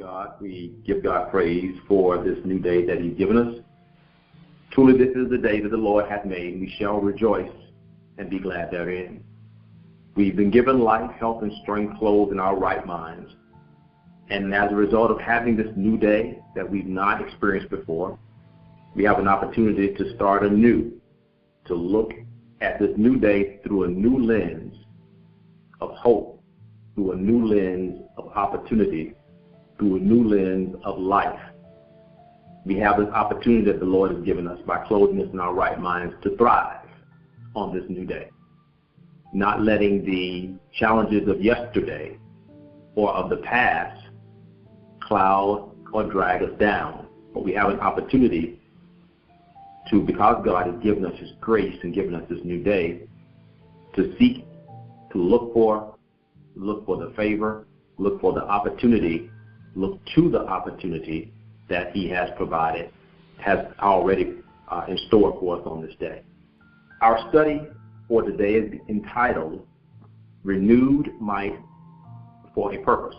God. We give God praise for this new day that He's given us. Truly, this is the day that the Lord hath made. We shall rejoice and be glad therein. We've been given life, health, and strength, clothed in our right minds. And as a result of having this new day that we've not experienced before, we have an opportunity to start anew, to look at this new day through a new lens of hope, through a new lens of opportunity, through a new lens of life. We have this opportunity that the Lord has given us by clothing us in our right minds to thrive on this new day, not letting the challenges of yesterday or of the past cloud or drag us down. But we have an opportunity to, because God has given us His grace and given us this new day, to seek, to look for the favor, look for the opportunity, look to the opportunity that He has provided, has already in store for us on this day. Our study for today is entitled Renewed Might for a Purpose.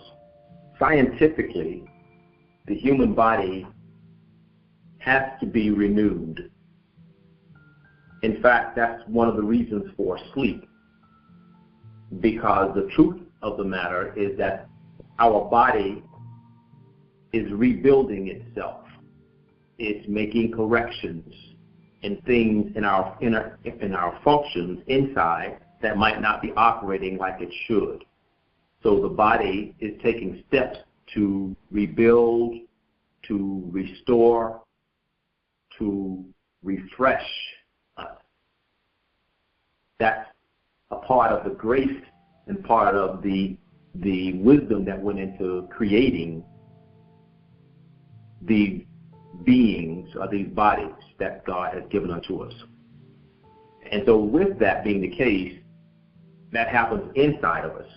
Scientifically, the human body has to be renewed. In fact, that's one of the reasons for sleep, because the truth of the matter is that our body is rebuilding itself. It's making corrections in things in our functions inside that might not be operating like it should. So the body is taking steps to rebuild, to restore, to refresh us. That's a part of the grace and part of the wisdom that went into creating the beings or these bodies that God has given unto us. And so with that being the case, that happens inside of us.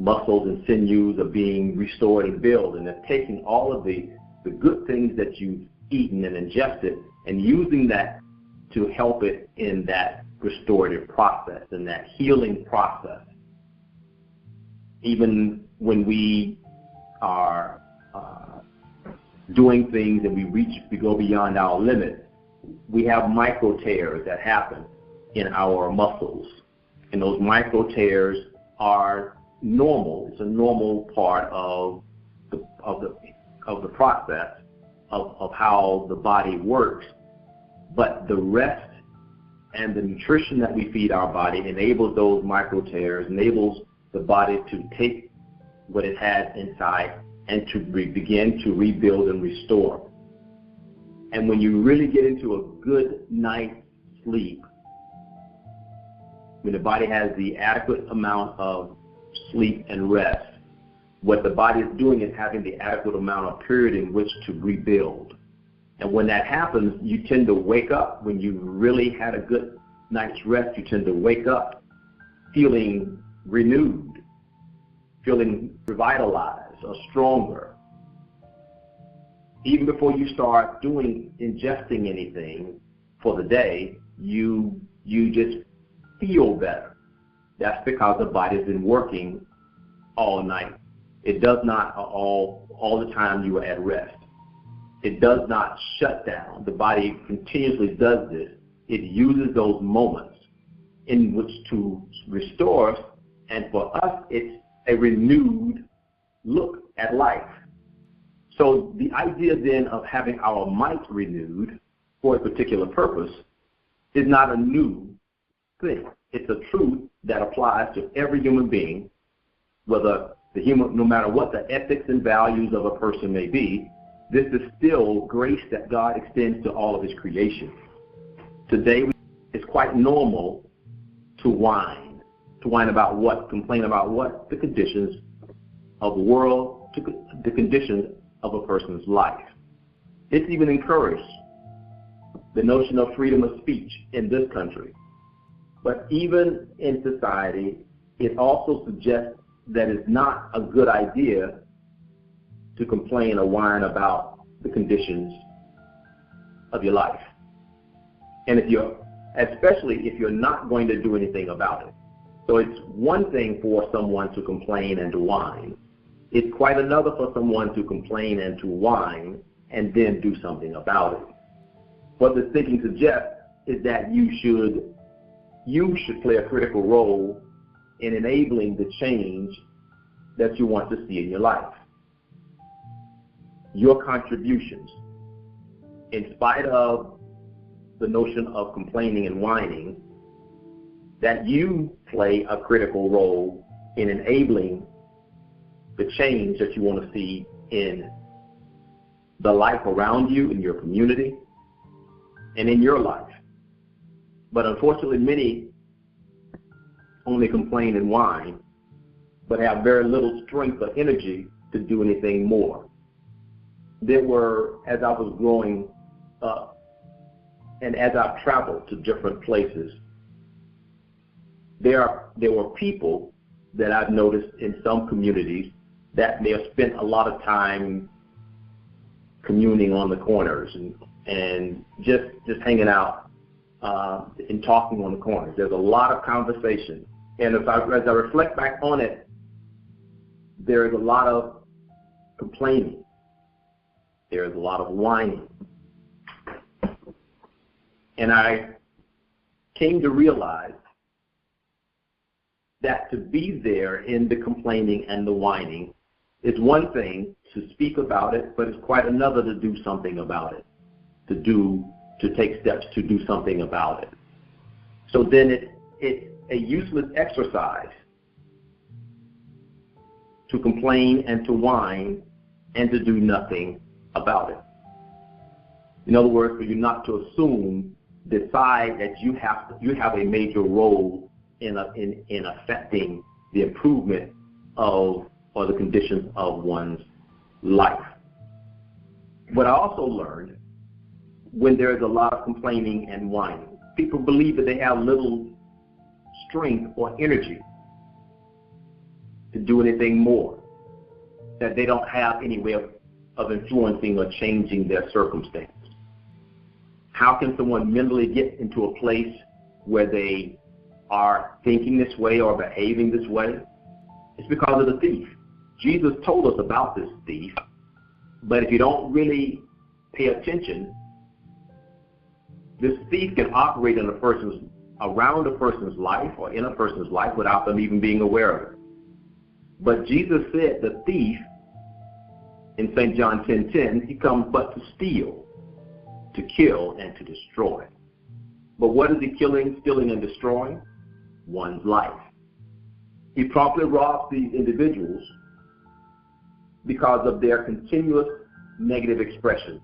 Muscles and sinews are being restored and built, and they're taking all of the good things that you've eaten and ingested and using that to help it in that restorative process, in that healing process. Even when we are doing things and we go beyond our limit, we have micro tears that happen in our muscles, and those micro tears are normal. It's a normal part of the process of how the body works. But the rest and the nutrition that we feed our body enables those micro tears, enables the body to take what it has inside and to begin to rebuild and restore. And when you really get into a good night's sleep, when the body has the adequate amount of sleep and rest, what the body is doing is having the adequate amount of period in which to rebuild. And when that happens, you tend to wake up. When you really had a good night's rest, you tend to wake up feeling renewed, feeling revitalized or stronger. Even before you start ingesting anything for the day, you just feel better. That's because the body's been working all night. It does not all the time you are at rest. It does not shut down. The body continuously does this. It uses those moments in which to restore us, and for us, it's a renewed look at life. So the idea then of having our might renewed for a particular purpose is not a new thing. It's a truth that applies to every human being, no matter what the ethics and values of a person may be. This is still grace that God extends to all of His creation. Today, it's quite normal to whine about what, complain about what, the conditions of the world, the conditions of a person's life. It's even encouraged, the notion of freedom of speech in this country. But even in society, it also suggests that it's not a good idea to complain or whine about the conditions of your life. And especially if you're not going to do anything about it. So it's one thing for someone to complain and to whine. It's quite another for someone to complain and to whine and then do something about it. What this thinking suggests is that you should play a critical role in enabling the change that you want to see in your life. Your contributions, in spite of the notion of complaining and whining, that you play a critical role in enabling the change that you want to see in the life around you, in your community, and in your life. But unfortunately, many only complain and whine, but have very little strength or energy to do anything more. There were, as I was growing up, and as I've traveled to different places, there were people that I've noticed in some communities that may have spent a lot of time communing on the corners and just hanging out and talking on the corners. There's a lot of conversation. And as I reflect back on it, there's a lot of complaining. There's a lot of whining. And I came to realize that to be there in the complaining and the whining is one thing to speak about it, but it's quite another to do something about it, to take steps to do something about it. So then it's a useless exercise to complain and to whine and to do nothing about it. In other words, for you not to decide that you have a major role in affecting the improvement of or the conditions of one's life. What I also learned, when there is a lot of complaining and whining, people believe that they have little strength or energy to do anything more, that they don't have any way of influencing or changing their circumstance. How can someone mentally get into a place where they are thinking this way or behaving this way? It's because of the thief. Jesus told us about this thief, but if you don't really pay attention, this thief can operate around a person's life or in a person's life without them even being aware of it. But Jesus said the thief, in St. John 10:10, he comes but to steal, to kill, and to destroy. But what is he killing, stealing, and destroying? One's life. He promptly robs these individuals because of their continuous negative expressions,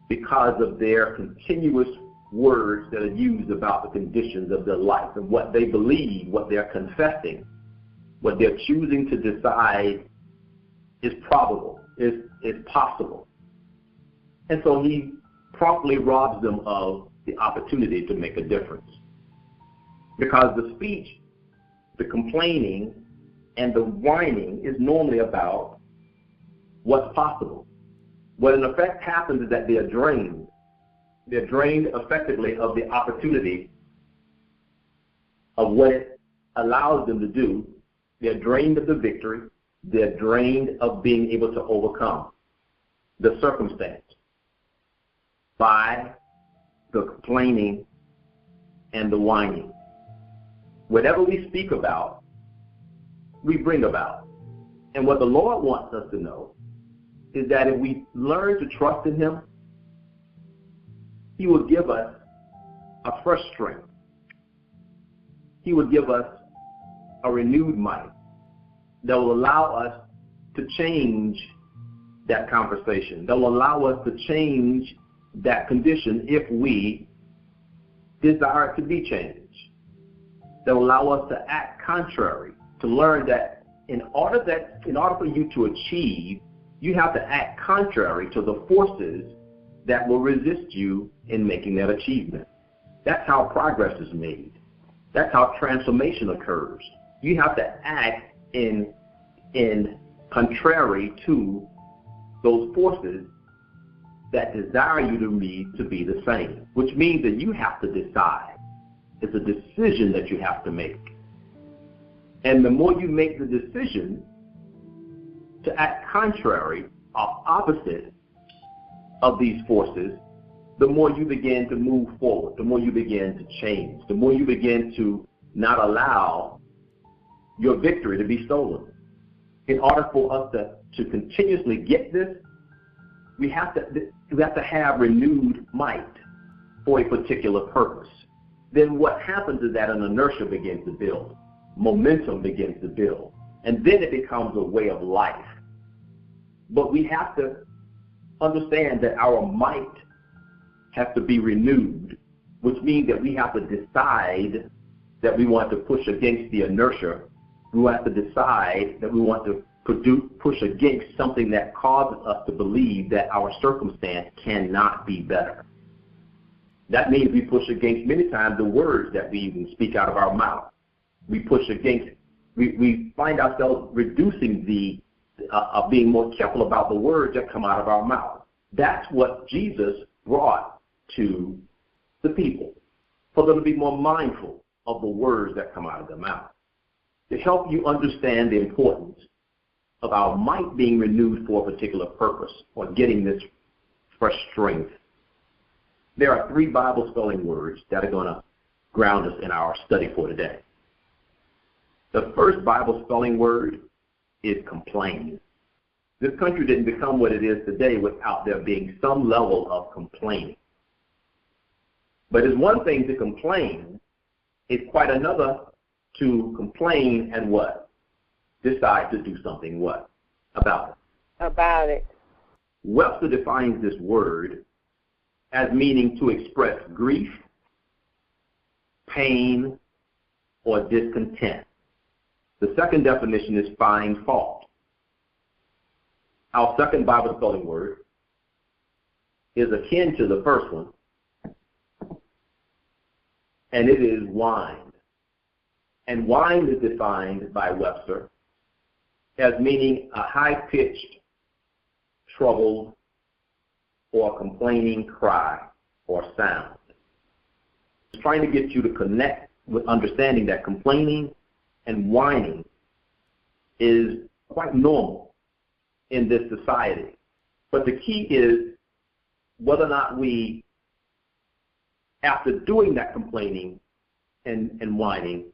because of their continuous words that are used about the conditions of their life and what they believe, what they're confessing, what they're choosing to decide is probable, is possible. And so he promptly robs them of the opportunity to make a difference. Because the speech, the complaining, and the whining is normally about what's possible. What in effect happens is that they're drained. They're drained effectively of the opportunity of what it allows them to do. They're drained of the victory. They're drained of being able to overcome the circumstance by the complaining and the whining. Whatever we speak about, we bring about. And what the Lord wants us to know is that if we learn to trust in Him, He will give us a fresh strength. He will give us a renewed might that will allow us to change that conversation, that will allow us to change that condition if we desire it to be changed, that will allow us to act contrary, to learn that in order for you to achieve, you have to act contrary to the forces that will resist you in making that achievement. That's how progress is made. That's how transformation occurs. You have to act in contrary to those forces that desire you to be the same, which means that you have to decide. It's a decision that you have to make. And the more you make the decision to act contrary or opposite of these forces, the more you begin to move forward, the more you begin to change, the more you begin to not allow your victory to be stolen. In order for us to continuously get this, we have to have renewed might for a particular purpose. Then what happens is that an inertia begins to build, momentum begins to build, and then it becomes a way of life. But we have to understand that our might has to be renewed, which means that we have to decide that we want to push against the inertia. We have to decide that we want to push against something that causes us to believe that our circumstance cannot be better. That means we push against many times the words that we even speak out of our mouth. We push against, we find ourselves reducing being more careful about the words that come out of our mouth. That's what Jesus brought to the people, for them to be more mindful of the words that come out of their mouth, to help you understand the importance of our might being renewed for a particular purpose or getting this fresh strength. There are 3 Bible spelling words that are going to ground us in our study for today. The first Bible spelling word is complain. This country didn't become what it is today without there being some level of complaining. But it's one thing to complain, it's quite another to complain and what? Decide to do something what? About it. About it. Webster defines this word as meaning to express grief, pain, or discontent. The second definition is find fault. Our second Bible spelling word is akin to the first one, and it is whine. And whine is defined by Webster as meaning a high-pitched, troubled, or complaining cry or sound. It's trying to get you to connect with understanding that complaining and whining is quite normal in this society. But the key is whether or not we, after doing that complaining and whining,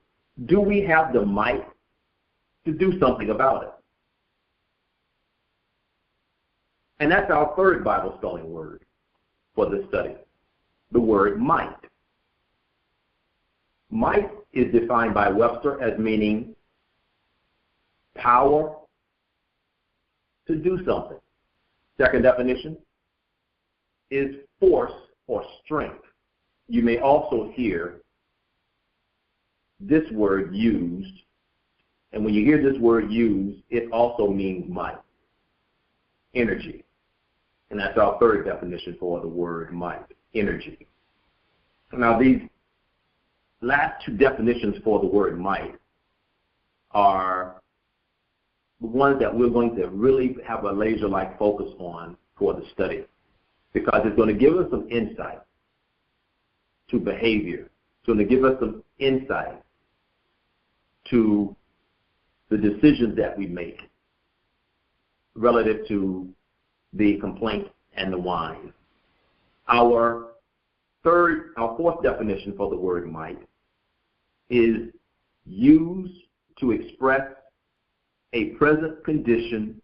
do we have the might to do something about it? And that's our third Bible spelling word for this study, the word might. Might is defined by Webster as meaning power to do something. Second definition is force or strength. You may also hear this word used, and when you hear this word used, it also means might, energy. And that's our third definition for the word might, energy. Now, these last 2 definitions for the word might are the ones that we're going to really have a laser-like focus on for the study, because it's going to give us some insight to behavior. It's going to give us some insight to the decisions that we make relative to the complaint and the whine. Our fourth definition for the word might is used to express a present condition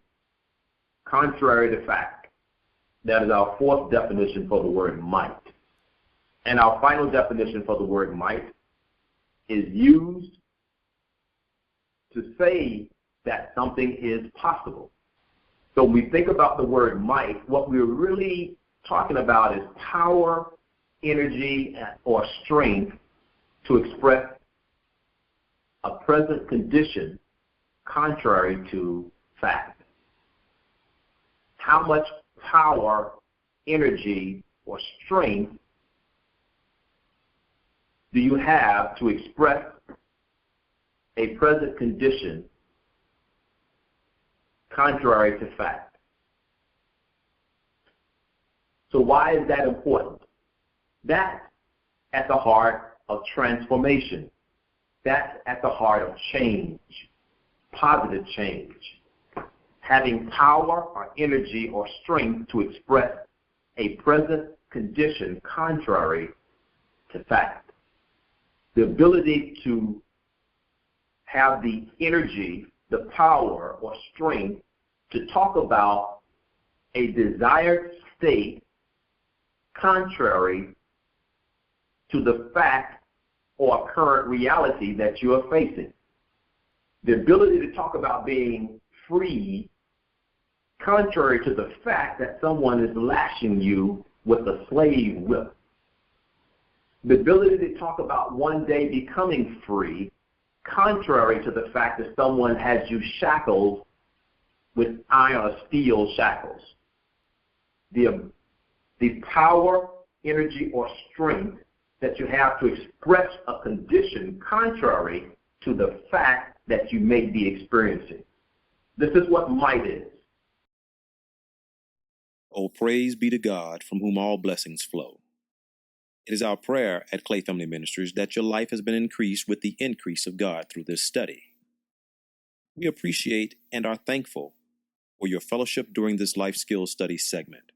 contrary to fact. That is our fourth definition for the word might. And our final definition for the word might is used to say that something is possible. So when we think about the word might, what we're really talking about is power, energy, or strength to express a present condition contrary to fact. How much power, energy, or strength do you have to express a present condition contrary to fact? So why is that important? That's at the heart of transformation. That's at the heart of change, positive change. having power or energy or strength to express a present condition contrary to fact. The ability to have the energy, the power or strength to talk about a desired state contrary to the fact or current reality that you are facing. The ability to talk about being free contrary to the fact that someone is lashing you with a slave whip. The ability to talk about one day becoming free contrary to the fact that someone has you shackled with iron or steel shackles. The power, energy, or strength that you have to express a condition contrary to the fact that you may be experiencing. This is what might is. Oh, praise be to God, from whom all blessings flow. It is our prayer at Clay Family Ministries that your life has been increased with the increase of God through this study. We appreciate and are thankful for your fellowship during this life skills study segment.